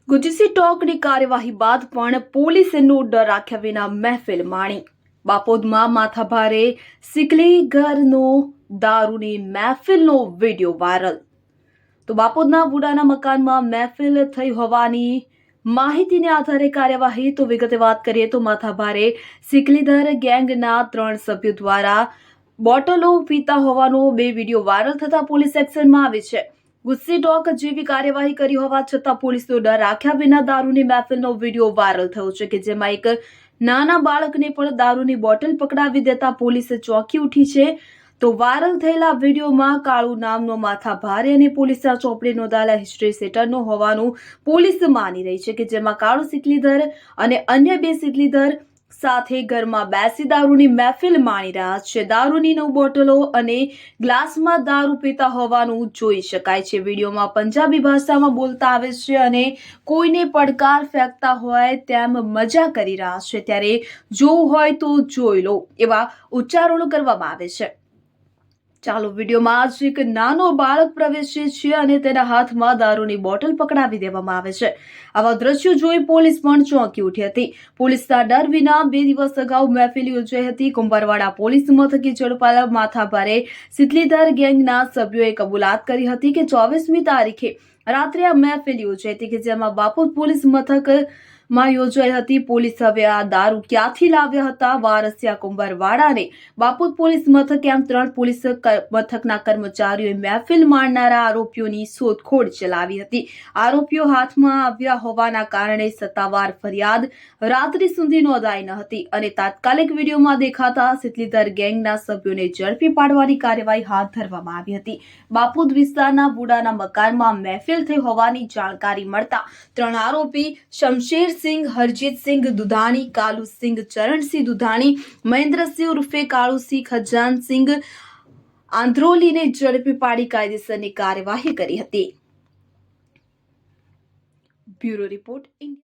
ગુજસી ટોકની કાર્યવાહી બાદ પણ પોલીસનો ડર રાખ્યા વિના મહેફિલ માણી। બાપોદમાં માથાભારે સિકલીગરનો દારૂની મહેફિલનો વિડીયો વાયરલ। તો બાપોદના વુડાના મકાનમાં મહેફિલ થઈ હોવાની માહિતીને આધારે કાર્યવાહી। તો વિગતે વાત કરીએ તો માથાભારે સિકલીધર ગેંગના 3 સભ્યો દ્વારા બોટલો પીતા હોવાનો 2 વિડીયો વાયરલ થતા પોલીસ એક્શનમાં આવી છે। ગુજસી ટોક જેવી કાર્યવાહી કરી હોવા છતાં પોલીસનો ડર રાખ્યા વિના દારૂની મહેફિલનો વિડીયો વાયરલ થયો છે કે જેમાં એક નાના બાળકને પણ દારૂની બોટલ પકડાવી દેતા પોલીસ ચોંકી ઉઠી છે। તો વાયરલ થયેલા વિડીયોમાં કાળુ નામનો માથાભારે અને પોલીસના ચોપડે નોંધાયેલા હિસ્ટ્રી સેટરનો હોવાનું પોલીસ માની રહી છે કે જેમાં કાળુ સિકલીધર અને અન્ય 2 સિકલીધર સાથે ઘરમાં બેસી દારૂની મહેફિલ માણી રહ્યા છે। દારૂની 9 બોટલો અને ગ્લાસમાં દારૂ પીતા હોવાનું જોઈ શકાય છે। વિડીયોમાં પંજાબી ભાષામાં બોલતા આવે છે અને કોઈને પડકાર ફેંકતા હોય તેમ મજા કરી રહ્યા છે। ત્યારે જોવું હોય તો જોઈ લો એવા ઉચ્ચારણો કરવામાં આવે છે। ચાલો વિડીયોમાં જ એક નાનો બાળક પ્રવેશે છે અને તેના હાથમાં દારૂની બોટલ પકડાવી દેવામાં આવે છે। આવા દ્રશ્યો જોઈ પોલીસ પણ ચોંકી ઉઠી હતી। પોલીસના ડર વિના 2 દિવસ અગાઉ મહેફિલ યોજાઈ હતી। કુંભારવાડા પોલીસ મથકે ઝડપાયેલા માથાભારે સિકલીધર ગેંગના સભ્યોએ કબૂલાત કરી હતી કે 24મી તારીખે રાત્રે આ મહેફિલ યોજાઈ હતી કે જેમાં બાપોદ પોલીસ મથકમાં યોજાઈ હતી। પોલીસ હવે આ દારૂ ક્યાંથી લાવ્યા હતા વારસિયા કુંભારવાડા અને બાપોદ પોલીસ મથકે આમ 3 પોલીસ મથકના કર્મચારીઓએ મહેફિલ માણનારા આરોપીઓની શોધખોળ ચલાવી હતી। આરોપીઓ હાથમાં આવ્યા હોવાના કારણે સત્તાવાર ફરિયાદ રાત્રિ સુધી નોંધાઈ ન હતી અને તાત્કાલિક વિડીયોમાં દેખાતા સિકલીધર ગેંગના સભ્યોને ઝડપી પાડવાની કાર્યવાહી હાથ ધરવામાં આવી હતી। બાપોદ વિસ્તારના વુડાના મકાનમાં મહેફિલ થઈ હોવાની જાણકારી મળતા 3 આરોપી શમશેરસિંહ, હરજીતસિંહ દુધાણી, કાલુસિંહ ચરણસિંહ દુધાણી, મહેન્દ્રસિંહ ઉર્ફે કાળુસિંહ, ખજાનસિંહ આંદ્રોલીને ઝડપી પાડી કાયદેસરની કાર્યવાહી કરી હતી। Bureau report.